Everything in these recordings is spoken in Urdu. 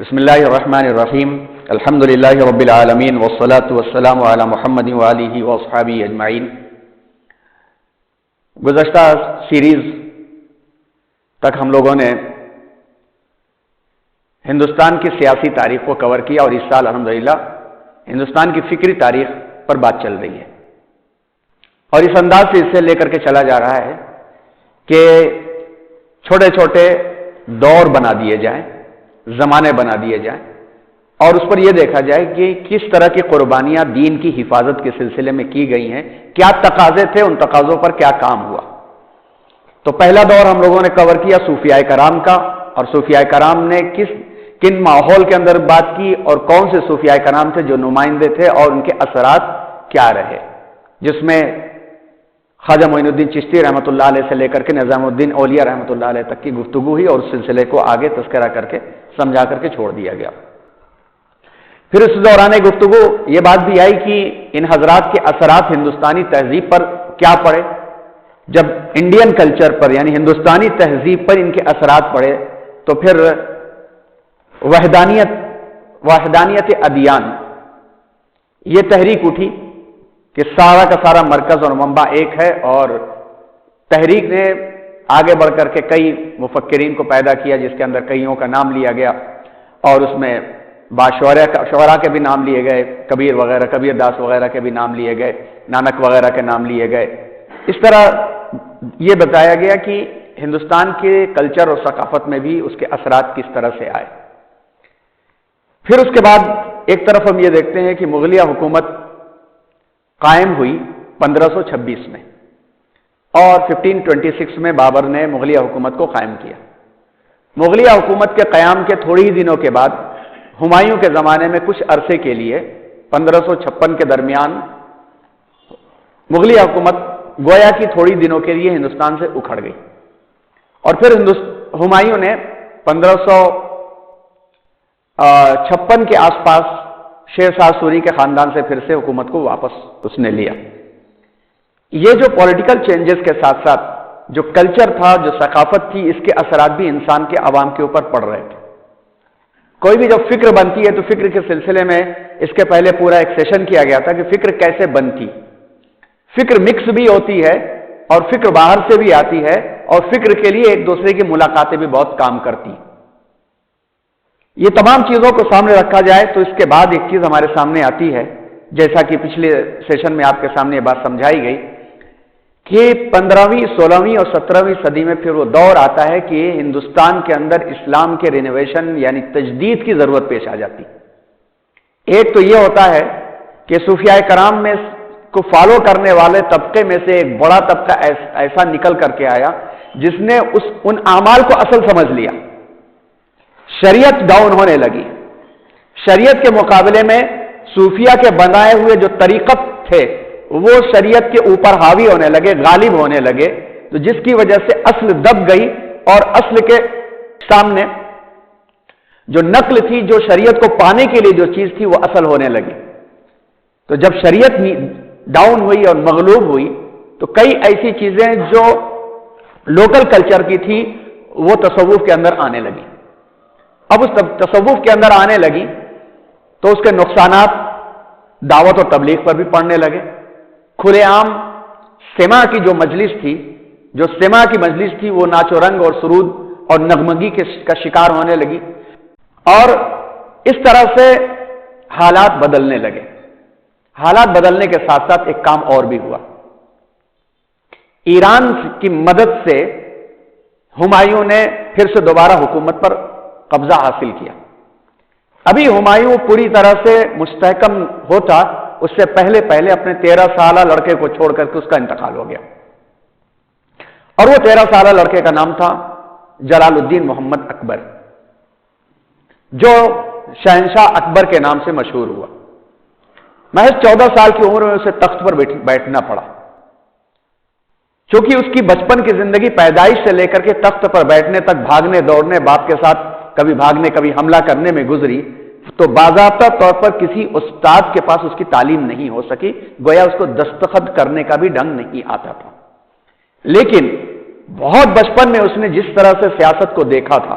بسم اللہ الرحمن الرحیم الحمد للہ رب العالمین والصلاة والسلام علی محمد وآلہ واصحابہ اجمعین۔ گزشتہ سیریز تک ہم لوگوں نے ہندوستان کی سیاسی تاریخ کو کور کیا اور اس سال الحمدللہ ہندوستان کی فکری تاریخ پر بات چل رہی ہے، اور اس انداز سے اسے لے کر کے چلا جا رہا ہے کہ چھوٹے چھوٹے دور بنا دیے جائیں، زمانے بنا دیے جائیں، اور اس پر یہ دیکھا جائے کہ کس طرح کی قربانیاں دین کی حفاظت کے سلسلے میں کی گئی ہیں، کیا تقاضے تھے، ان تقاضوں پر کیا کام ہوا۔ تو پہلا دور ہم لوگوں نے کور کیا صوفیاء کرام کا، اور صوفیاء کرام نے کن ماحول کے اندر بات کی، اور کون سے صوفیاء کرام تھے جو نمائندے تھے اور ان کے اثرات کیا رہے، جس میں خواجہ معین الدین چشتی رحمۃ اللہ علیہ سے لے کر کے نظام الدین اولیاء رحمۃ اللہ علیہ تک کی گفتگو ہوئی، اور اس سلسلے کو آگے تذکرہ کر کے سمجھا کر کے چھوڑ دیا گیا۔ پھر اس دوران گفتگو یہ بات بھی آئی کہ ان حضرات کے اثرات ہندوستانی تہذیب پر کیا پڑے۔ جب انڈین کلچر پر یعنی ہندوستانی تہذیب پر ان کے اثرات پڑے تو پھر وحدانیت ادیان یہ تحریک اٹھی کہ سارا کا سارا مرکز اور منبع ایک ہے، اور تحریک نے آگے بڑھ کر کے کئی مفکرین کو پیدا کیا، جس کے اندر کئیوں کا نام لیا گیا، اور اس میں شعراء کے بھی نام لیے گئے، کبیر وغیرہ، کبیر داس وغیرہ کے بھی نام لیے گئے، نانک وغیرہ کے نام لیے گئے۔ اس طرح یہ بتایا گیا کہ ہندوستان کے کلچر اور ثقافت میں بھی اس کے اثرات کس طرح سے آئے۔ پھر اس کے بعد ایک طرف ہم یہ دیکھتے ہیں کہ مغلیہ حکومت قائم ہوئی 1526 میں، اور 1526 میں بابر نے مغلیہ حکومت کو قائم کیا۔ مغلیہ حکومت کے قیام کے تھوڑی ہی دنوں کے بعد ہمایوں کے زمانے میں کچھ عرصے کے لیے 1556 کے درمیان مغلیہ حکومت گویا کی تھوڑی دنوں کے لیے ہندوستان سے اکھڑ گئی، اور پھر ہمایوں نے 1556 کے آس پاس شیر شاہ سوری کے خاندان سے پھر سے حکومت کو واپس اس نے لیا۔ یہ جو پولیٹیکل چینجز کے ساتھ ساتھ جو کلچر تھا، جو ثقافت تھی، اس کے اثرات بھی انسان کے عوام کے اوپر پڑ رہے تھے۔ کوئی بھی جب فکر بنتی ہے تو فکر کے سلسلے میں اس کے پہلے پورا ایک سیشن کیا گیا تھا کہ فکر کیسے بنتی۔ فکر مکس بھی ہوتی ہے، اور فکر باہر سے بھی آتی ہے، اور فکر کے لیے ایک دوسرے کی ملاقاتیں بھی بہت کام کرتی۔ یہ تمام چیزوں کو سامنے رکھا جائے تو اس کے بعد ایک چیز ہمارے سامنے آتی ہے، جیسا کہ پچھلے سیشن میں آپ کے سامنے یہ بات سمجھائی گئی کہ 15ویں، 16ویں اور 17ویں صدی میں پھر وہ دور آتا ہے کہ ہندوستان کے اندر اسلام کے رینوویشن یعنی تجدید کی ضرورت پیش آ جاتی۔ ایک تو یہ ہوتا ہے کہ صوفیاء کرام میں کو فالو کرنے والے طبقے میں سے ایک بڑا طبقہ ایسا نکل کر کے آیا جس نے ان اعمال کو اصل سمجھ لیا۔ شریعت ڈاؤن ہونے لگی، شریعت کے مقابلے میں صوفیہ کے بنائے ہوئے جو طریقت تھے وہ شریعت کے اوپر حاوی ہونے لگے، غالب ہونے لگے، تو جس کی وجہ سے اصل دب گئی، اور اصل کے سامنے جو نقل تھی، جو شریعت کو پانے کے لیے جو چیز تھی، وہ اصل ہونے لگی۔ تو جب شریعت ڈاؤن ہوئی اور مغلوب ہوئی تو کئی ایسی چیزیں جو لوکل کلچر کی تھی وہ تصوف کے اندر آنے لگی۔ اب اس تصوف کے اندر آنے لگی تو اس کے نقصانات دعوت و تبلیغ پر بھی پڑنے لگے۔ کھلے عام سما کی جو مجلس تھی، وہ ناچ و رنگ اور سرود اور نغمگی کا شکار ہونے لگی، اور اس طرح سے حالات بدلنے لگے۔ حالات بدلنے کے ساتھ ساتھ ایک کام اور بھی ہوا۔ ایران کی مدد سے ہمایوں نے پھر سے دوبارہ حکومت پر قبضہ حاصل کیا۔ ابھی ہمایوں پوری طرح سے مستحکم ہوتا اس سے پہلے اپنے 13 سالہ لڑکے کو چھوڑ کر کے اس کا انتقال ہو گیا، اور وہ 13 سالہ لڑکے کا نام تھا جلال الدین محمد اکبر، جو شہنشاہ اکبر کے نام سے مشہور ہوا۔ محض 14 سال کی عمر میں اسے تخت پر بیٹھنا پڑا، چونکہ اس کی بچپن کی زندگی پیدائش سے لے کر کے تخت پر بیٹھنے تک بھاگنے دوڑنے، باپ کے ساتھ کبھی بھاگنے کبھی حملہ کرنے میں گزری، تو باضابطہ طور پر کسی استاد کے پاس اس کی تعلیم نہیں ہو سکی، گویا اس کو دستخط کرنے کا بھی ڈھنگ نہیں آتا تھا۔ لیکن بہت بچپن میں اس نے جس طرح سے سیاست کو دیکھا تھا،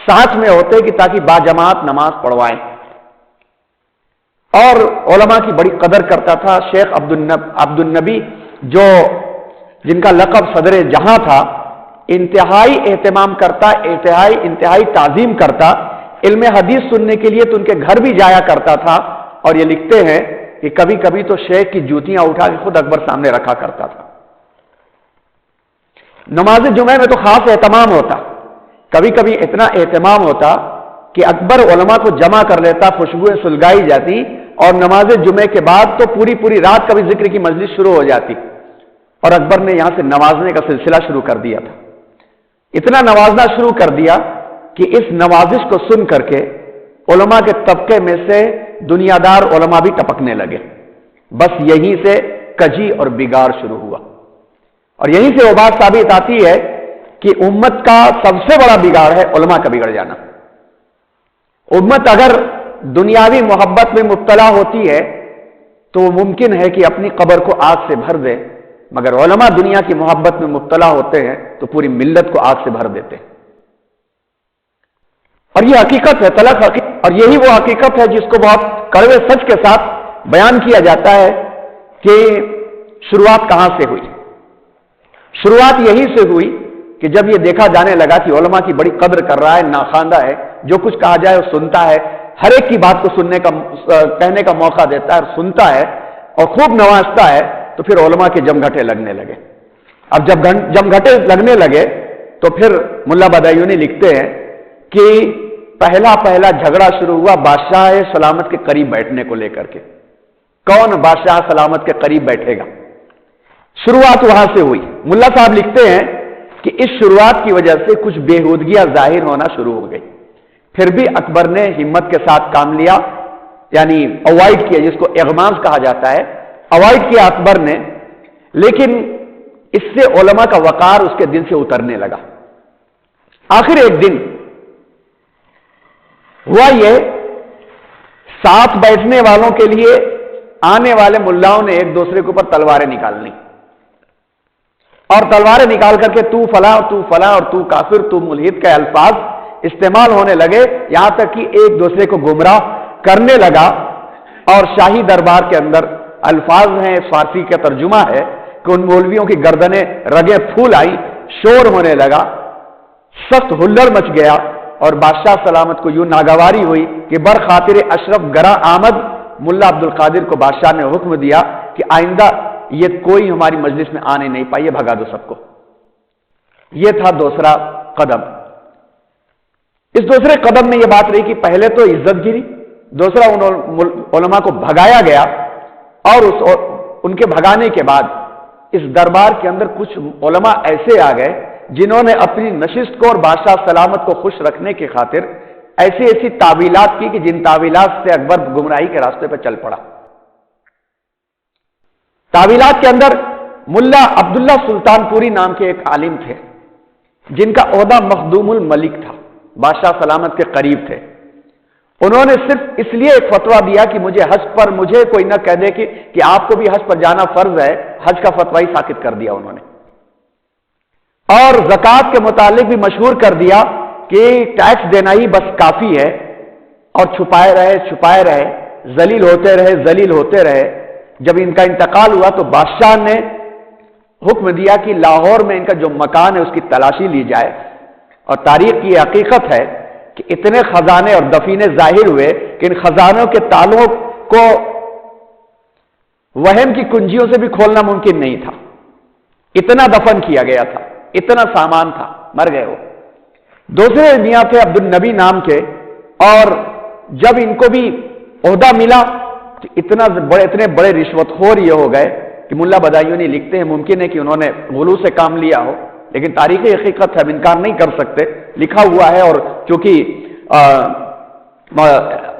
ساتھ میں ہوتے کہ تاکہ باجماعت نماز پڑھوائیں. اور علماء کی بڑی قدر کرتا تھا. شیخ عبد النبی جو جن کا لقب صدر جہاں تھا، انتہائی اہتمام کرتا، انتہائی تعظیم کرتا. علم حدیث سننے کے لیے تو ان کے گھر بھی جایا کرتا تھا. اور یہ لکھتے ہیں کہ کبھی کبھی تو شیخ کی جوتیاں اٹھا کے خود اکبر سامنے رکھا کرتا تھا. نماز جمعہ میں تو خاص اہتمام ہوتا. کبھی کبھی اتنا اہتمام ہوتا کہ اکبر علماء کو جمع کر لیتا، خوشبوئیں سلگائی جاتی، اور نماز جمعے کے بعد تو پوری رات کبھی ذکر کی مجلس شروع ہو جاتی. اور اکبر نے یہاں سے نوازنے کا سلسلہ شروع کر دیا تھا. اتنا نوازنا شروع کر دیا کہ اس نوازش کو سن کر کے علماء کے طبقے میں سے دنیا دار علماء بھی ٹپکنے لگے. بس یہیں سے کجی اور بگاڑ شروع ہوا. اور یہیں سے وہ بات ثابت آتی ہے کہ امت کا سب سے بڑا بگاڑ ہے علماء کا بگڑ جانا. امت اگر دنیاوی محبت میں مبتلا ہوتی ہے تو ممکن ہے کہ اپنی قبر کو آگ سے بھر دے، مگر علماء دنیا کی محبت میں مبتلا ہوتے ہیں تو پوری ملت کو آگ سے بھر دیتے ہیں. اور یہ حقیقت ہے، تلخ حقیقت. اور یہی وہ حقیقت ہے جس کو بہت کڑوے سچ کے ساتھ بیان کیا جاتا ہے کہ شروعات کہاں سے ہوئی. شروعات یہی سے ہوئی کہ جب یہ دیکھا جانے لگا کہ علماء کی بڑی قدر کر رہا ہے، ناخواندہ ہے، جو کچھ کہا جائے وہ سنتا ہے، ہر ایک کی بات کو کہنے کا موقع دیتا ہے اور سنتا ہے اور خوب نوازتا ہے. تو پھر علماء کے جمگھٹے لگنے لگے. اب جب جمگھٹے لگنے لگے تو پھر ملا بدایونی لکھتے ہیں کہ پہلا جھگڑا شروع ہوا بادشاہ سلامت کے قریب بیٹھنے کو لے کر کے. کون بادشاہ سلامت کے قریب بیٹھے گا؟ شروعات وہاں سے ہوئی. ملا صاحب لکھتے ہیں کہ اس شروعات کی وجہ سے کچھ بےہودگیاں ظاہر ہونا شروع ہو گئی. پھر بھی اکبر نے ہمت کے ساتھ کام لیا، یعنی اوائڈ کیا، جس کو اغماز کہا جاتا ہے، اوائڈ کیا اکبر نے. لیکن اس سے علماء کا وقار اس کے دل سے اترنے لگا. آخر ایک دن ہوا یہ، ساتھ بیٹھنے والوں کے لیے آنے والے ملاؤں نے ایک دوسرے کے اوپر تلواریں نکالنی، اور تلواریں نکال کر کے تو فلاں اور تو فلاں اور تو کافر، تو ملحد کے الفاظ استعمال ہونے لگے، یہاں تک کہ ایک دوسرے کو گمراہ کرنے لگا. اور شاہی دربار کے اندر الفاظ ہیں، فارسی کا ترجمہ ہے کہ ان مولویوں کی گردنیں رگیں پھول آئی، شور ہونے لگا، سخت ہلڑ مچ گیا. اور بادشاہ سلامت کو یوں ناگواری ہوئی کہ برخاطر اشرف گراں آمد ملا عبد القادر کو بادشاہ نے حکم دیا کہ آئندہ یہ کوئی ہماری مجلس میں آنے نہیں پائیے، بھگا دو سب کو. یہ تھا دوسرا قدم. اس دوسرے قدم میں یہ بات رہی کہ پہلے تو عزت گیری، دوسرا علماء کو بھگایا گیا. اور ان کے بھگانے کے بعد اس دربار کے اندر کچھ علماء ایسے آ گئے جنہوں نے اپنی نشست کو اور بادشاہ سلامت کو خوش رکھنے کی خاطر ایسی تعویلات کی کہ جن تعویلات سے اکبر گمراہی کے راستے پر چل پڑا. تعویلات کے اندر ملا عبداللہ سلطان پوری نام کے ایک عالم تھے جن کا عہدہ مخدوم الملک تھا، بادشاہ سلامت کے قریب تھے. انہوں نے صرف اس لیے ایک فتویٰ دیا کہ مجھے حج پر مجھے کوئی نہ کہہ دے کہ آپ کو بھی حج پر جانا فرض ہے، حج کا فتویٰ ہی ساقط کر دیا انہوں نے. اور زکوٰۃ کے متعلق بھی مشہور کر دیا کہ ٹیکس دینا ہی بس کافی ہے، اور چھپائے رہے، ذلیل ہوتے رہے. جب ان کا انتقال ہوا تو بادشاہ نے حکم دیا کہ لاہور میں ان کا جو مکان ہے اس کی تلاشی لی جائے. اور تاریخ کی حقیقت ہے کہ اتنے خزانے اور دفینے ظاہر ہوئے کہ ان خزانوں کے تالوں کو وہم کی کنجیوں سے بھی کھولنا ممکن نہیں تھا. اتنا دفن کیا گیا تھا، اتنا سامان تھا، مر گئے وہ. دوسرے میاں تھے عبد النبی نام کے، اور جب ان کو بھی عہدہ ملا تو اتنے بڑے رشوت خور یہ ہو گئے کہ ملا بدایونی لکھتے ہیں ممکن ہے کہ انہوں نے غلو سے کام لیا ہو، لیکن تاریخی حقیقت ہے، ہم انکار نہیں کر سکتے، لکھا ہوا ہے. اور چونکہ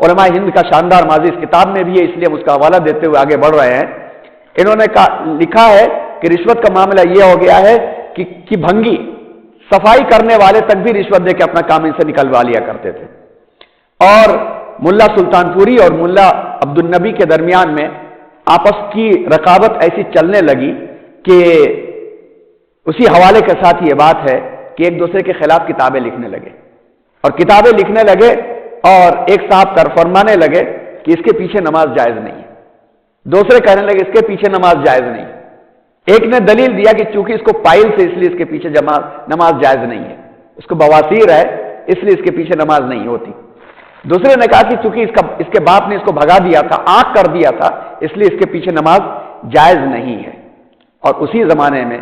علماء ہند کا شاندار ماضی اس کتاب میں بھی ہے، اس لیے ہم اس کا حوالہ دیتے ہوئے آگے بڑھ رہے ہیں. انہوں نے لکھا ہے کہ رشوت کا معاملہ یہ ہو گیا ہے کہ بھنگی صفائی کرنے والے تک بھی رشوت دے کے اپنا کام ان سے نکلوا لیا کرتے تھے. اور ملا سلطان پوری اور ملا عبد النبی کے درمیان میں آپس کی رقابت ایسی چلنے لگی کہ اسی حوالے کے ساتھ یہ بات ہے کہ ایک دوسرے کے خلاف کتابیں لکھنے لگے. اور کتابیں لکھنے لگے اور ایک صاحب فرمانے لگے کہ اس کے پیچھے نماز جائز نہیں ہے، دوسرے کہنے لگے اس کے پیچھے نماز جائز نہیں ہے، ایک نے دلیل دیا کہ چونکہ اس کو پائل سے اس لیے اس کے پیچھے نماز جائز نہیں ہے، اس کو بواسیر ہے اس لیے اس کے پیچھے نماز نہیں ہوتی، دوسرے نے کہا کہ چونکہ اس کے باپ نے اس کو بھگا دیا تھا، آنکھ کر دیا تھا، اس لیے اس کے پیچھے نماز جائز نہیں ہے۔ اور اسی زمانے میں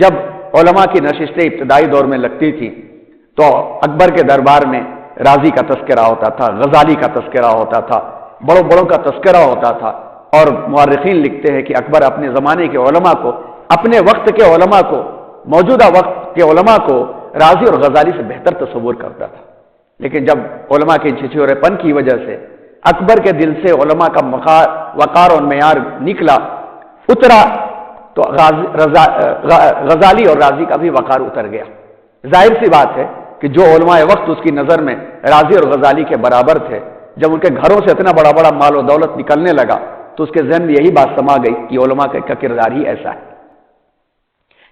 جب علماء کی نشستیں ابتدائی دور میں لگتی تھی تو اکبر کے دربار میں رازی کا تذکرہ ہوتا تھا، غزالی کا تذکرہ ہوتا تھا، بڑوں بڑوں کا تذکرہ ہوتا تھا، اور مورخین لکھتے ہیں کہ اکبر اپنے زمانے کے علماء کو، اپنے وقت کے علماء کو، موجودہ وقت کے علماء کو رازی اور غزالی سے بہتر تصور کرتا تھا، لیکن جب علماء کے چھچھورے پن کی وجہ سے اکبر کے دل سے علماء کا وقار اور معیار نکلا، اترا، تو غزالی اور رازی کا بھی وقار اتر گیا۔ ظاہر سی بات ہے کہ جو علماء وقت اس کی نظر میں رازی اور غزالی کے برابر تھے، جب ان کے گھروں سے اتنا بڑا بڑا مال و دولت نکلنے لگا تو اس کے ذہن میں یہی بات سما گئی کہ علماء کا کردار ہی ایسا ہے۔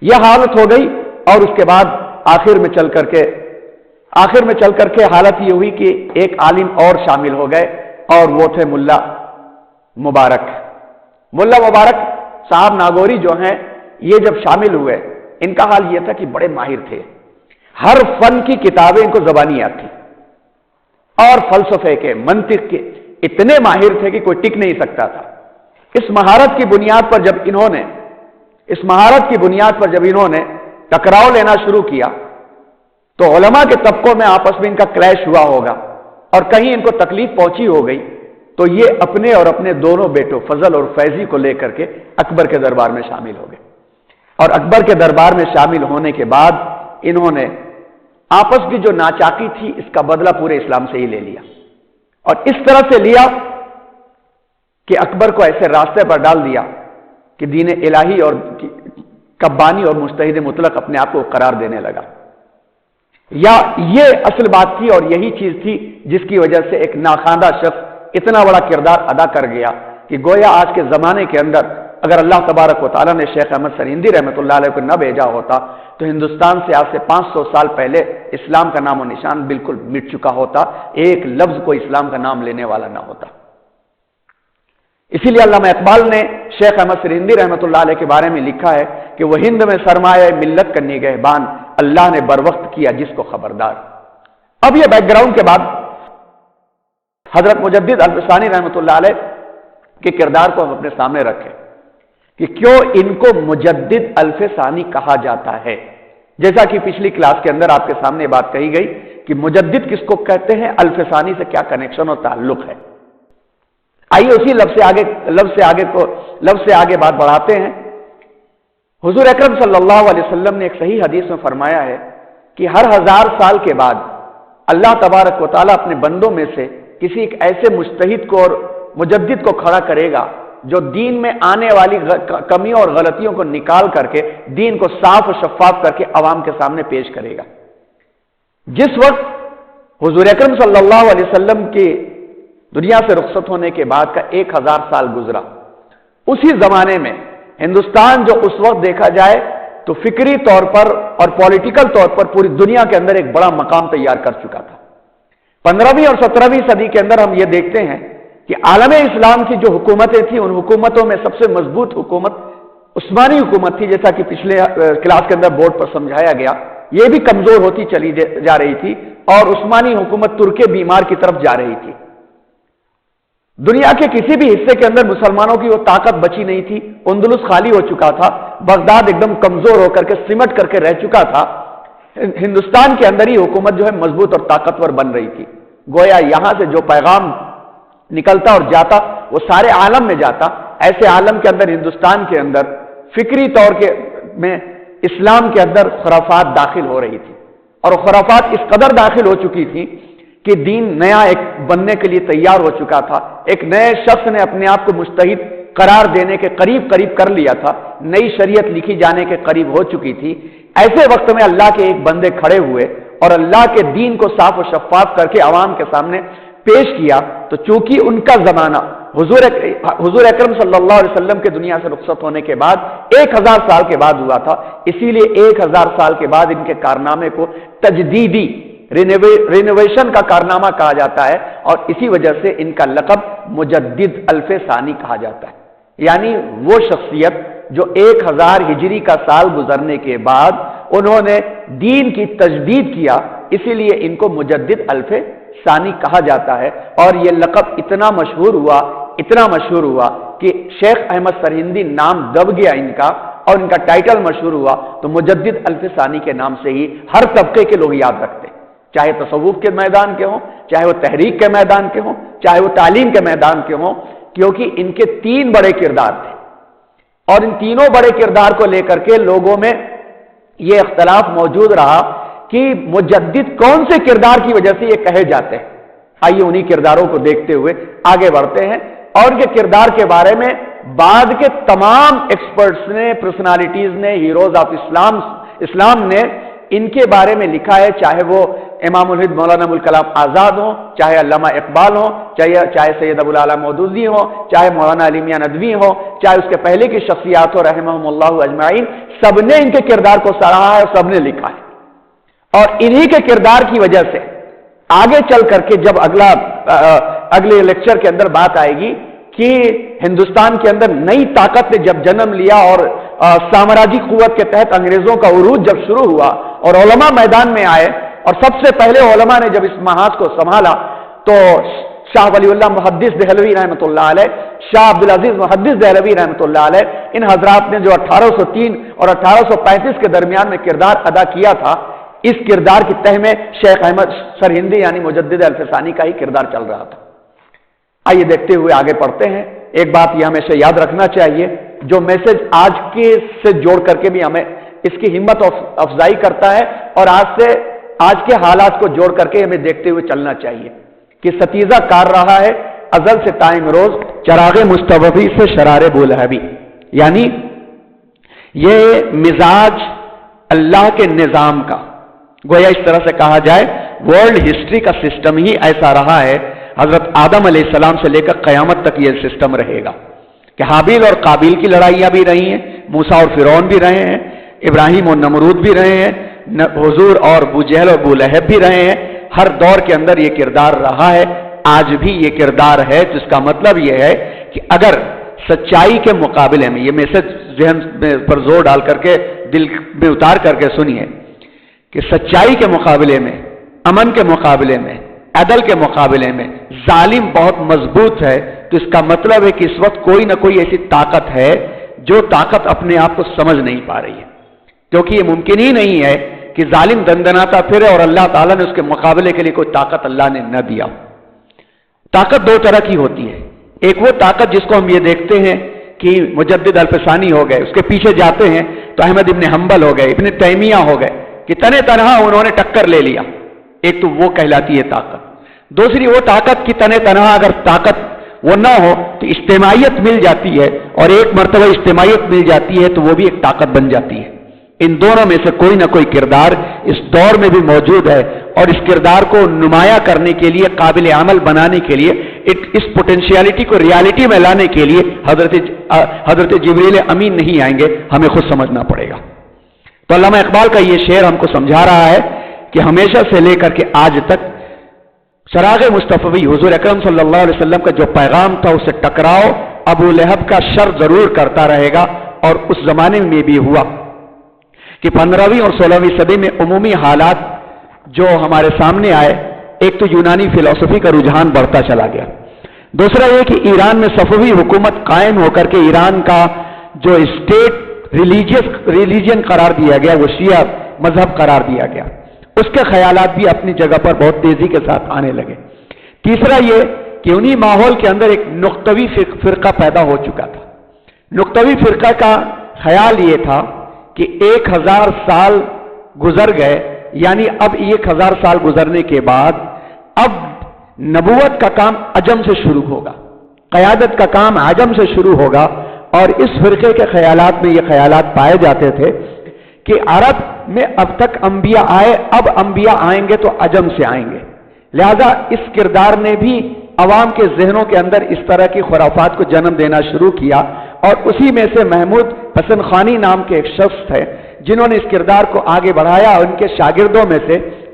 یہ حالت ہو گئی، اور اس کے بعد آخر میں چل کر کے حالت یہ ہوئی کہ ایک عالم اور شامل ہو گئے، اور وہ تھے ملا مبارک صاحب ناگوری جو ہیں۔ یہ جب شامل ہوئے، ان کا حال یہ تھا کہ بڑے ماہر تھے، ہر فن کی کتابیں ان کو زبانی آتی، اور فلسفے کے، منطق کے اتنے ماہر تھے کہ کوئی ٹک نہیں سکتا تھا۔ اس مہارت کی بنیاد پر جب انہوں نے ٹکراؤ لینا شروع کیا تو علماء کے طبقوں میں آپس میں ان کا کلیش ہوا ہوگا، اور کہیں ان کو تکلیف پہنچی ہو گئی، تو یہ اپنے اور اپنے دونوں بیٹوں فضل اور فیضی کو لے کر کے اکبر کے دربار میں شامل ہو گئے، اور اکبر کے دربار میں شامل ہونے کے بعد انہوں نے آپس کی جو ناچاکی تھی اس کا بدلہ پورے اسلام سے ہی لے لیا، اور اس طرح سے لیا کہ اکبر کو ایسے راستے پر ڈال دیا کہ دین الہی اور کبانی اور مجتہد مطلق اپنے آپ کو قرار دینے لگا۔ یا یہ اصل بات تھی اور یہی چیز تھی جس کی وجہ سے ایک ناخواندہ شخص اتنا بڑا کردار ادا کر گیا کہ گویا آج کے زمانے کے اندر اگر اللہ تبارک و تعالیٰ نے شیخ احمد سرہندی رحمۃ اللہ علیہ کو نہ بھیجا ہوتا تو ہندوستان سے آج سے 500 سال پہلے اسلام کا نام و نشان بالکل مٹ چکا ہوتا، ایک لفظ کو اسلام کا نام لینے والا نہ ہوتا۔ اسی لیے علامہ اقبال نے شیخ احمد سرہندی رحمۃ اللہ علیہ کے بارے میں لکھا ہے کہ وہ ہند میں سرمایہ ملت کا نگہبان، اللہ نے بر وقت کیا جس کو خبردار۔ اب یہ بیک گراؤنڈ کے بعد حضرت مجدد الفسانی رحمۃ اللہ علیہ کے کردار کو ہم اپنے سامنے رکھیں کہ کیوں ان کو مجدد الفسانی کہا جاتا ہے۔ جیسا کہ پچھلی کلاس کے اندر آپ کے سامنے بات کہی گئی کہ مجدد کس کو کہتے ہیں، الفسانی سے کیا کنیکشن اور تعلق ہے۔ آئیے اسی لفظ سے آگے بات بڑھاتے ہیں۔ حضور اکرم صلی اللہ علیہ وسلم نے ایک صحیح حدیث میں فرمایا ہے کہ ہر 1000 سال کے بعد اللہ تبارک و تعالیٰ اپنے بندوں میں سے کسی ایک ایسے مجتہد کو اور مجدد کو کھڑا کرے گا جو دین میں آنے والی کمیوں اور غلطیوں کو نکال کر کے دین کو صاف و شفاف کر کے عوام کے سامنے پیش کرے گا۔ جس وقت حضور اکرم صلی اللہ علیہ وسلم کی دنیا سے رخصت ہونے کے بعد کا 1000 سال گزرا، اسی زمانے میں ہندوستان جو اس وقت دیکھا جائے تو فکری طور پر اور پولیٹیکل طور پر پوری دنیا کے اندر ایک بڑا مقام تیار کر چکا تھا۔ 15ویں اور 17ویں صدی کے اندر ہم یہ دیکھتے ہیں کہ عالم اسلام کی جو حکومتیں تھیں ان حکومتوں میں سب سے مضبوط حکومت عثمانی حکومت تھی، جیسا کہ پچھلے کلاس کے اندر بورڈ پر سمجھایا گیا۔ یہ بھی کمزور ہوتی چلی جا رہی تھی اور عثمانی حکومت ترک بیمار کی طرف جا رہی تھی۔ دنیا کے کسی بھی حصے کے اندر مسلمانوں کی وہ طاقت بچی نہیں تھی، اندلس خالی ہو چکا تھا، بغداد ایک دم کمزور ہو کر کے سمٹ کر کے رہ چکا تھا، ہندوستان کے اندر ہی حکومت جو ہے مضبوط اور طاقتور بن رہی تھی۔ گویا یہاں سے جو پیغام نکلتا اور جاتا وہ سارے عالم میں جاتا۔ ایسے عالم کے اندر ہندوستان کے اندر فکری طور میں اسلام کے اندر خرافات داخل ہو رہی تھی، اور خرافات اس قدر داخل ہو چکی تھی کہ دین نیا ایک بننے کے لیے تیار ہو چکا تھا۔ ایک نئے شخص نے اپنے آپ کو مجتہد قرار دینے کے قریب کر لیا تھا، نئی شریعت لکھی جانے کے قریب ہو چکی تھی۔ ایسے وقت میں اللہ کے ایک بندے کھڑے ہوئے اور اللہ کے دین کو صاف و شفاف کر کے عوام کے سامنے پیش کیا، تو چونکہ ان کا زمانہ حضور اکرم صلی اللہ علیہ وسلم کے دنیا سے رخصت ہونے کے بعد 1000 سال کے بعد ہوا تھا، اسی لیے 1000 سال کے بعد ان کے کارنامے کو تجدیدی رینوویشن کا کارنامہ کہا جاتا ہے، اور اسی وجہ سے ان کا لقب مجدد الف ثانی کہا جاتا ہے۔ یعنی وہ شخصیت جو 1000 ہجری کا سال گزرنے کے بعد انہوں نے دین کی تجدید کیا، اسی لیے ان کو مجدد الف ثانی کہا جاتا ہے۔ اور یہ لقب اتنا مشہور ہوا کہ شیخ احمد سرہندی نام دب گیا ان کا، اور ان کا ٹائٹل مشہور ہوا، تو مجدد الف ثانی کے نام سے ہی ہر طبقے کے لوگ یاد رکھتے ہیں، چاہے تصوف کے میدان کے ہوں، چاہے وہ تحریک کے میدان کے ہوں، چاہے وہ تعلیم کے میدان کے ہوں، کیونکہ ان کے 3 بڑے کردار تھے، اور ان تینوں بڑے کردار کو لے کر کے لوگوں میں یہ اختلاف موجود رہا کہ مجدد کون سے کردار کی وجہ سے یہ کہے جاتے ہیں۔ آئیے انہی کرداروں کو دیکھتے ہوئے آگے بڑھتے ہیں، اور ان کے کردار کے بارے میں بعد کے تمام ایکسپرٹس نے، پرسنالٹیز نے، ہیروز آف اسلام نے ان کے بارے میں لکھا ہے، چاہے وہ امام الہند مولانا ابوالکلام آزاد ہوں، چاہے علامہ اقبال ہوں، چاہے سید ابوالعلا مودودی ہوں، چاہے مولانا علی میاں ندوی ہوں، چاہے اس کے پہلے کی شخصیات ہو رحمہم اللہ اجمعین، سب نے ان کے کردار کو سراہا ہے اور سب نے لکھا ہے۔ اور انہی کے کردار کی وجہ سے آگے چل کر کے جب اگلے لیکچر کے اندر بات آئے گی کہ ہندوستان کے اندر نئی طاقت نے جب جنم لیا اور سامراجی قوت کے تحت انگریزوں کا عروج جب شروع ہوا اور علماء میدان میں آئے، اور سب سے پہلے علماء نے جب اس محاذ کو سنبھالا تو شاہ ولی اللہ محدث دہلوی رحمۃ اللہ علیہ، شاہ عبدالعزیز محدث دہلوی رحمۃ اللہ علیہ، ان حضرات نے جو 1803 اور 1835 کے درمیان میں کردار ادا کیا تھا، اس کردار کی تہ میں شیخ احمد سرہندی یعنی مجدد الف ثانی کا ہی کردار چل رہا تھا۔ آئیے دیکھتے ہوئے آگے پڑھتے ہیں۔ ایک بات یہ ہمیشہ یاد رکھنا چاہیے، جو میسج آج کے سے جوڑ کر کے بھی ہمیں اس کی ہمت افزائی کرتا ہے، اور آج کے حالات کو جوڑ کر کے ہمیں دیکھتے ہوئے چلنا چاہیے کہ ستیزہ کار رہا ہے ازل سے تائم روز، چراغ مصطفی سے شرار بولہبی، یعنی یہ مزاج اللہ کے نظام کا، گویا اس طرح سے کہا جائے ورلڈ ہسٹری کا سسٹم ہی ایسا رہا ہے، حضرت آدم علیہ السلام سے لے کر قیامت تک یہ سسٹم رہے گا کہ حابیل اور قابیل کی لڑائیاں بھی رہی ہیں، موسیٰ اور فرعون بھی رہے ہیں، ابراہیم اور نمرود بھی رہے ہیں، حضور اور ابو جہل اور ابو لہب بھی رہے ہیں۔ ہر دور کے اندر یہ کردار رہا ہے، آج بھی یہ کردار ہے، جس کا مطلب یہ ہے کہ اگر سچائی کے مقابلے میں، یہ میسج ذہن پر زور ڈال کر کے دل میں اتار کر کے سنیے کہ سچائی کے مقابلے میں، امن کے مقابلے میں، عدل کے مقابلے میں ظالم بہت مضبوط ہے، تو اس کا مطلب ہے کہ اس وقت کوئی نہ کوئی ایسی طاقت ہے جو طاقت اپنے آپ کو سمجھ نہیں پا رہی ہے، کیونکہ یہ ممکن ہی نہیں ہے کہ ظالم دندناتا پھرے اور اللہ تعالیٰ نے اس کے مقابلے کے لیے کوئی طاقت اللہ نے نہ دیا۔ طاقت 2 طرح کی ہوتی ہے، ایک وہ طاقت جس کو ہم یہ دیکھتے ہیں کہ مجدد الف ثانی ہو گئے، اس کے پیچھے جاتے ہیں تو احمد ابن حنبل ہو گئے، ابن تیمیہ ہو گئے، کہ تنہا انہوں نے ٹکر لے لیا، ایک تو وہ کہلاتی ہے طاقت۔ دوسری وہ طاقت کی تنہا اگر طاقت وہ نہ ہو تو اجتماعیت مل جاتی ہے، اور ایک مرتبہ اجتماعیت مل جاتی ہے تو وہ بھی ایک طاقت بن جاتی ہے۔ ان دونوں میں سے کوئی نہ کوئی کردار اس دور میں بھی موجود ہے، اور اس کردار کو نمایاں کرنے کے لیے، قابل عمل بنانے کے لیے، اس پوٹینشیلٹی کو ریالٹی میں لانے کے لیے حضرت جبریل امین نہیں آئیں گے، ہمیں خود سمجھنا پڑے گا۔ تو علامہ اقبال کا یہ شعر ہم کو سمجھا رہا ہے کہ ہمیشہ سے لے کر کے آج تک چراغ مصطفی حضور اکرم صلی اللہ علیہ وسلم کا جو پیغام تھا، اسے ٹکراؤ ابو لہب کا شر ضرور کرتا رہے گا، اور اس زمانے میں بھی ہوا کہ 15ویں اور 16ویں صدی میں عمومی حالات جو ہمارے سامنے آئے، ایک تو یونانی فلسفی کا رجحان بڑھتا چلا گیا، دوسرا یہ کہ ایران میں صفوی حکومت قائم ہو کر کے ایران کا جو اسٹیٹ ریلیجن قرار دیا گیا، وہ شیعہ مذہب قرار دیا گیا، اس کے خیالات بھی اپنی جگہ پر بہت تیزی کے ساتھ آنے لگے۔ تیسرا یہ کہ انہی ماحول کے اندر ایک نقطوی فرقہ پیدا ہو چکا تھا۔ نقطوی فرقہ کا خیال یہ تھا کہ 1000 سال گزر گئے، یعنی اب 1000 سال گزرنے کے بعد اب نبوت کا کام عجم سے شروع ہوگا، قیادت کا کام عجم سے شروع ہوگا، اور اس فرقے کے خیالات میں یہ خیالات پائے جاتے تھے کہ عرب میں اب تک انبیاء آئے، اب انبیاء آئیں گے تو عجم سے آئیں گے، لہذا اس کردار نے بھی عوام کے ذہنوں کے اندر اس طرح کی خرافات کو جنم دینا شروع کیا، اور اسی میں سے محمود حسن خانی نام کے ایک شخص تھے جنہوں نے اس کردار کو آگے بڑھایا، اور ان کے شاگردوں میں سے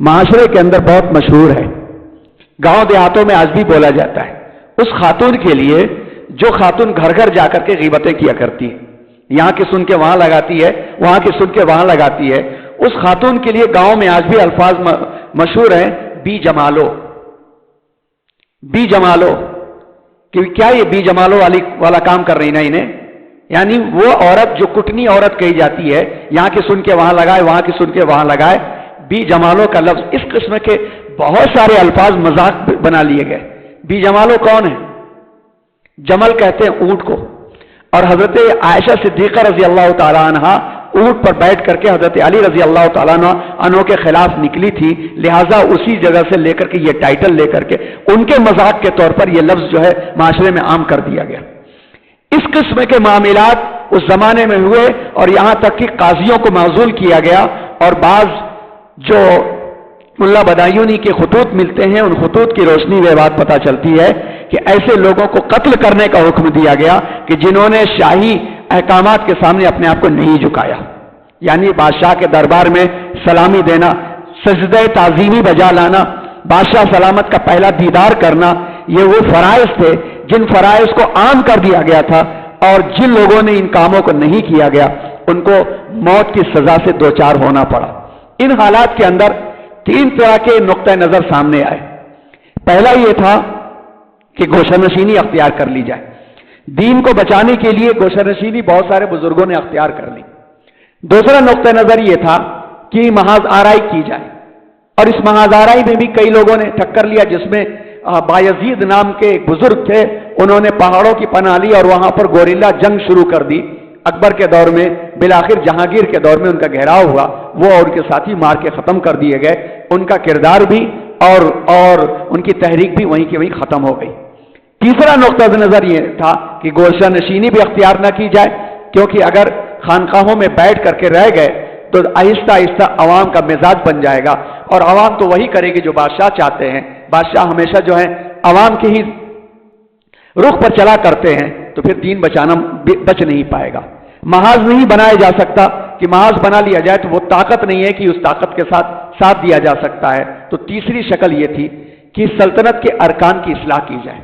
معاشرے کے اندر بہت مشہور ہے، گاؤں دیہاتوں میں آج بھی بولا جاتا ہے، اس خاتون کے لیے جو خاتون گھر گھر جا کر کے غیبتیں کیا کرتی ہے، یہاں کی سن کے وہاں لگاتی ہے، وہاں کی سن کے وہاں لگاتی ہے، اس خاتون کے لیے گاؤں میں آج بھی الفاظ مشہور ہیں، بی جمالو، بی جمالو، کہ کیا یہ بی جمالو والا کام کر رہی نا انہیں، یعنی وہ عورت جو کٹنی عورت کہی جاتی ہے، یہاں کی سن کے وہاں لگائے، وہاں کی سن کے وہاں لگائے، بی جمالو کا لفظ، اس قسم کے بہت سارے الفاظ مذاق بنا لیے گئے۔ بی جمالو کون ہے؟ جمل کہتے ہیں اونٹ کو، اور حضرت عائشہ صدیقہ رضی اللہ تعالیٰ عنہ اونٹ پر بیٹھ کر کے حضرت علی رضی اللہ تعالیٰ عنہ کے خلاف نکلی تھی، لہٰذا اسی جگہ سے لے کر کے یہ ٹائٹل لے کر کے ان کے مذاق کے طور پر یہ لفظ جو ہے معاشرے میں عام کر دیا گیا۔ اس قسم کے معاملات اس زمانے میں ہوئے، اور یہاں تک کہ قاضیوں کو معزول کیا گیا، اور بعض جو ملا بدایونی کے خطوط ملتے ہیں، ان خطوط کی روشنی میں بات پتہ چلتی ہے کہ ایسے لوگوں کو قتل کرنے کا حکم دیا گیا کہ جنہوں نے شاہی احکامات کے سامنے اپنے آپ کو نہیں جھکایا، یعنی بادشاہ کے دربار میں سلامی دینا، سجدہ تعظیمی بجا لانا، بادشاہ سلامت کا پہلا دیدار کرنا، یہ وہ فرائض تھے جن فرائض کو عام کر دیا گیا تھا، اور جن لوگوں نے ان کاموں کو نہیں کیا گیا ان کو موت کی سزا سے دوچار ہونا پڑا۔ ان حالات کے اندر تین طرح کے نقطہ نظر سامنے آئے۔ پہلا یہ تھا کہ گوشہ نشینی اختیار کر لی جائے، دین کو بچانے کے لیے گوشہ نشینی بہت سارے بزرگوں نے اختیار کر لی۔ دوسرا نقطہ نظر یہ تھا کہ محاذ آرائی کی جائے، اور اس محاذ آرائی میں بھی کئی لوگوں نے ٹکر لیا، جس میں بایزید نام کے ایک بزرگ تھے، انہوں نے پہاڑوں کی پناہ لی اور وہاں پر گوریلا جنگ شروع کر دی۔ اکبر کے دور میں، بالآخر جہانگیر کے دور میں ان کا گھیراؤ ہوا، وہ اور ان کے ساتھی مار کے ختم کر دیے گئے، ان کا کردار بھی اور ان کی تحریک بھی وہیں کی وہیں ختم ہو گئی۔ تیسرا نقطہ نظر یہ تھا کہ گوشہ نشینی بھی اختیار نہ کی جائے، کیونکہ اگر خانقاہوں میں بیٹھ کر کے رہ گئے تو آہستہ آہستہ عوام کا مزاج بن جائے گا، اور عوام تو وہی کرے گی جو بادشاہ چاہتے ہیں، بادشاہ ہمیشہ جو ہے عوام کے ہی رخ پر چلا کرتے ہیں، تو پھر دین بچانا بچ نہیں پائے گا۔ محاذ نہیں بنایا جا سکتا، کہ محاذ بنا لیا جائے تو وہ طاقت نہیں ہے کہ اس طاقت کے ساتھ دیا جا سکتا ہے۔ تو تیسری شکل یہ تھی کہ سلطنت کے ارکان کی اصلاح کی جائے،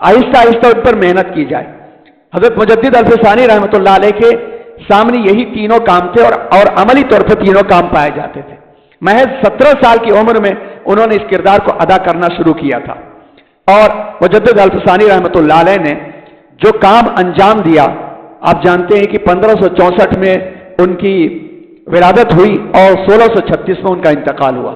آہستہ آہستہ ان پر محنت کی جائے۔ حضرت مجدد الفسانی رحمۃ اللہ علیہ کے سامنے یہی تینوں کام تھے، اور عملی طور پر تینوں کام پائے جاتے تھے۔ محض 17 سال کی عمر میں انہوں نے اس کردار کو ادا کرنا شروع کیا تھا، اور مجدد الفسانی رحمۃ اللہ علیہ نے جو کام انجام دیا، آپ جانتے ہیں کہ 1564 میں ان کی ولادت ہوئی اور 1636 میں ان کا انتقال ہوا۔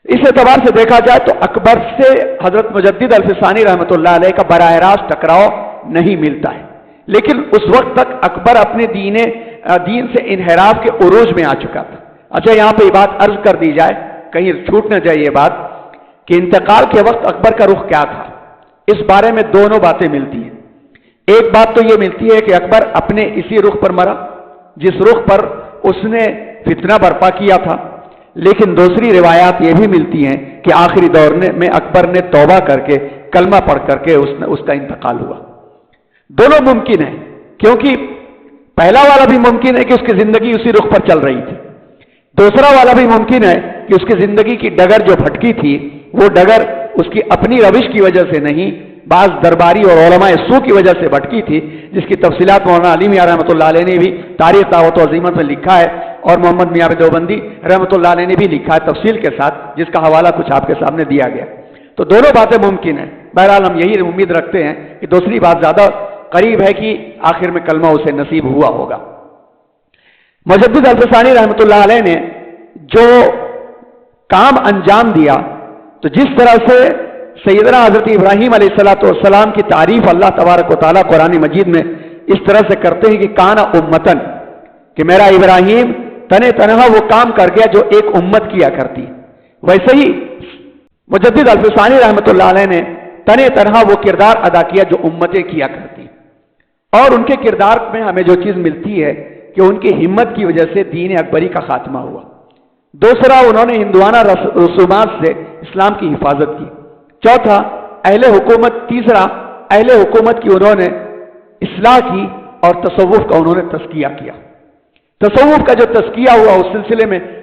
اس اعتبار سے دیکھا جائے تو اکبر سے حضرت مجدد الفسانی رحمۃ اللہ علیہ کا براہ راست ٹکراؤ نہیں ملتا ہے، لیکن اس وقت تک اکبر اپنے دین سے انحراف کے عروج میں آ چکا تھا۔ اچھا، یہاں پہ یہ بات عرض کر دی جائے، کہیں چھوٹ نہ جائے یہ بات، کہ انتقال کے وقت اکبر کا رخ کیا تھا۔ اس بارے میں دونوں باتیں ملتی ہیں۔ ایک بات تو یہ ملتی ہے کہ اکبر اپنے اسی رخ پر مرا جس رخ پر اس نے فتنہ برپا کیا تھا، لیکن دوسری روایات یہ بھی ملتی ہیں کہ آخری دور میں اکبر نے توبہ کر کے کلمہ پڑھ کر کے اس کا انتقال ہوا۔ دونوں ممکن ہیں، کیونکہ پہلا والا بھی ممکن ہے کہ اس کی زندگی اسی رخ پر چل رہی تھی، دوسرا والا بھی ممکن ہے کہ اس کی زندگی کی ڈگر جو بھٹکی تھی، وہ ڈگر اس کی اپنی روش کی وجہ سے نہیں، بعض درباری اور علماء سو کی وجہ سے بھٹکی تھی، جس کی تفصیلات مولانا علی میاں رحمۃ اللہ علیہ نے بھی تاریخ دعوت و عظیمت میں لکھا ہے، اور محمد میاں دیوبندی رحمۃ اللہ علیہ نے بھی لکھا ہے تفصیل کے ساتھ، جس کا حوالہ کچھ آپ کے سامنے دیا گیا۔ تو دونوں باتیں ممکن ہیں۔ بہرحال ہم یہی امید رکھتے ہیں کہ دوسری بات زیادہ قریب ہے کہ آخر میں کلمہ اسے نصیب ہوا ہوگا۔ مجدد الفسانی رحمۃ اللہ علیہ نے جو کام انجام دیا، تو جس طرح سے سیدنا حضرت ابراہیم علیہ السلام کی تعریف اللہ تبارک و تعالیٰ قرآن مجید میں اس طرح سے کرتے ہیں کہ کانا امتن، کہ میرا ابراہیم تنہ تنہا وہ کام کر گیا جو ایک امت کیا کرتی، ویسے ہی مجدد الفسانی رحمۃ اللہ علیہ نے تنہ تنہا وہ کردار ادا کیا جو امتیں کیا کرتی، اور ان کے کردار میں ہمیں جو چیز ملتی ہے کہ ان کی ہمت کی وجہ سے دین اکبری کا خاتمہ ہوا۔ دوسرا، انہوں نے ہندوانہ رسومات سے اسلام کی حفاظت کی۔ چوتھا، تیسرا اہل حکومت کی انہوں نے اصلاح کی، اور تصوف کا انہوں نے تزکیہ کیا۔ تصوف کا جو تزکیہ ہوا، اس سلسلے میں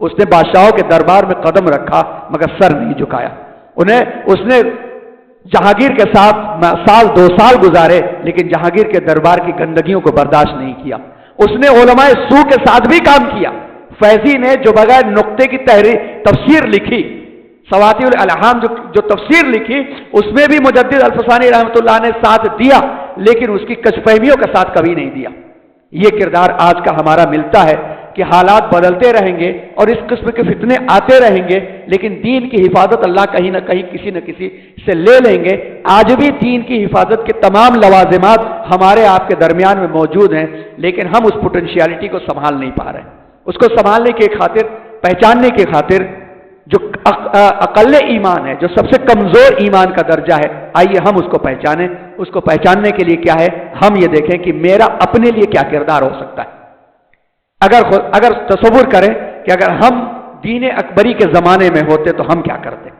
اس نے بادشاہوں کے دربار میں قدم رکھا مگر سر نہیں جھکایا. اس نے جہانگیر کے ساتھ 2 سال گزارے لیکن جہانگیر کے دربار کی گندگیوں کو برداشت نہیں کیا. اس نے علماء سو کے ساتھ بھی کام کیا. فیضی نے جو بغیر نقطے کی تفسیر لکھی، سواتی الالحام جو تفسیر لکھی، اس میں بھی مجدد الفسانی رحمۃ اللہ نے ساتھ دیا لیکن اس کی کش فہمیوں کا ساتھ کبھی نہیں دیا. یہ کردار آج کا ہمارا ملتا ہے کہ حالات بدلتے رہیں گے اور اس قسم کے فتنے آتے رہیں گے لیکن دین کی حفاظت اللہ کہیں نہ کہیں کسی نہ کسی سے لے لیں گے. آج بھی دین کی حفاظت کے تمام لوازمات ہمارے آپ کے درمیان میں موجود ہیں لیکن ہم اس پوٹینشیلٹی کو سنبھال نہیں پا رہے ہیں. اس کو سنبھالنے کی خاطر، پہچاننے کی خاطر جو اقل ایمان ہے، جو سب سے کمزور ایمان کا درجہ ہے، آئیے ہم اس کو پہچانیں. اس کو پہچاننے کے لیے کیا ہے، ہم یہ دیکھیں کہ میرا اپنے لیے کیا کردار ہو سکتا ہے. اگر تصور کریں کہ اگر ہم دین اکبری کے زمانے میں ہوتے تو ہم کیا کرتے،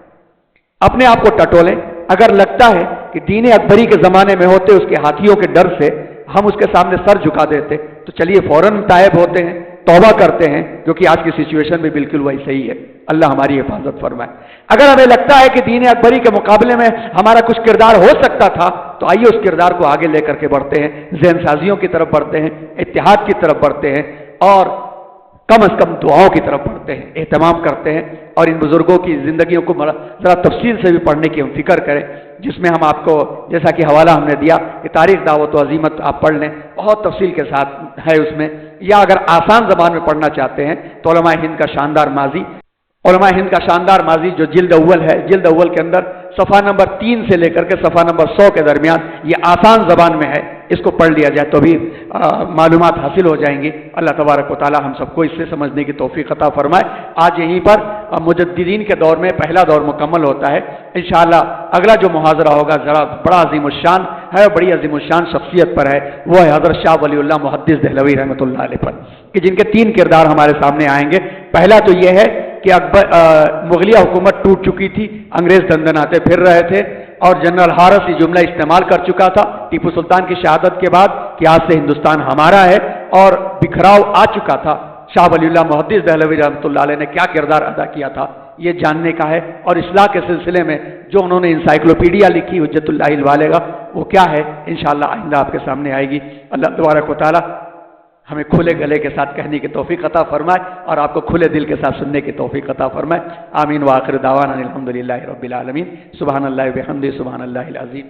اپنے آپ کو ٹٹولیں. اگر لگتا ہے کہ دین اکبری کے زمانے میں ہوتے اس کے ہاتھیوں کے ڈر سے ہم اس کے سامنے سر جھکا دیتے تو چلیے فوراً تائب ہوتے ہیں، توبہ کرتے ہیں، جو کہ آج کی سچویشن بھی بالکل وہی صحیح ہے. اللہ ہماری حفاظت فرمائے. اگر ہمیں لگتا ہے کہ دین اکبری کے مقابلے میں ہمارا کچھ کردار ہو سکتا تھا تو آئیے اس کردار کو آگے لے کر کے بڑھتے ہیں، ذہن سازیوں کی طرف بڑھتے ہیں، اتحاد کی طرف بڑھتے ہیں اور کم از کم دعاؤں کی طرف بڑھتے ہیں، اہتمام کرتے ہیں اور ان بزرگوں کی زندگیوں کو ذرا تفصیل سے بھی پڑھنے کی ہم فکر کریں، جس میں ہم آپ کو جیسا کہ حوالہ ہم نے دیا کہ تاریخ دعوت و عظیمت آپ پڑھ لیں، بہت تفصیل کے ساتھ ہے اس میں. یا اگر آسان زبان میں پڑھنا چاہتے ہیں تو علماء ہند کا شاندار ماضی جو جلد اول ہے، جلد اول کے اندر صفحہ نمبر 3 سے لے کر کے صفحہ نمبر 100 کے درمیان یہ آسان زبان میں ہے. اس کو پڑھ لیا جائے تو بھی معلومات حاصل ہو جائیں گی. اللہ تبارک و تعالی ہم سب کو اس سے سمجھنے کی توفیق عطا فرمائے. آج یہیں پر مجددین کے دور میں پہلا دور مکمل ہوتا ہے. انشاءاللہ اگلا جو محاضرہ ہوگا ذرا بڑا عظیم الشان ہے، بڑی عظیم الشان شخصیت پر ہے، وہ ہے حضرت شاہ ولی اللہ محدث دہلوی رحمۃ اللہ علیہ پر، کہ جن کے 3 کردار ہمارے سامنے آئیں گے. پہلا تو یہ ہے کہ مغلیہ حکومت ٹوٹ چکی تھی، انگریز دندناتے پھر رہے تھے اور جنرل ہارس یہ جملہ استعمال کر چکا تھا ٹیپو سلطان کی شہادت کے بعد کہ آج سے ہندوستان ہمارا ہے، اور بکھراؤ آ چکا تھا. شاہ ولی اللہ محدث دہلوی رحمۃ اللہ علیہ نے کیا کردار ادا کیا تھا یہ جاننے کا ہے، اور اصلاح کے سلسلے میں جو انہوں نے انسائکلوپیڈیا لکھی حجت اللہ البالغہ وہ کیا ہے انشاءاللہ آئندہ آپ کے سامنے آئے گی. اللہ تبارک و تعالی ہمیں کھلے گلے کے ساتھ کہنے کی توفیق عطا فرمائے اور آپ کو کھلے دل کے ساتھ سننے کی توفیق عطا فرمائے. آمین. وآخر دعوانا الحمدللہ رب العالمین. سبحان اللہ و بحمدہ، سبحان اللہ العظیم.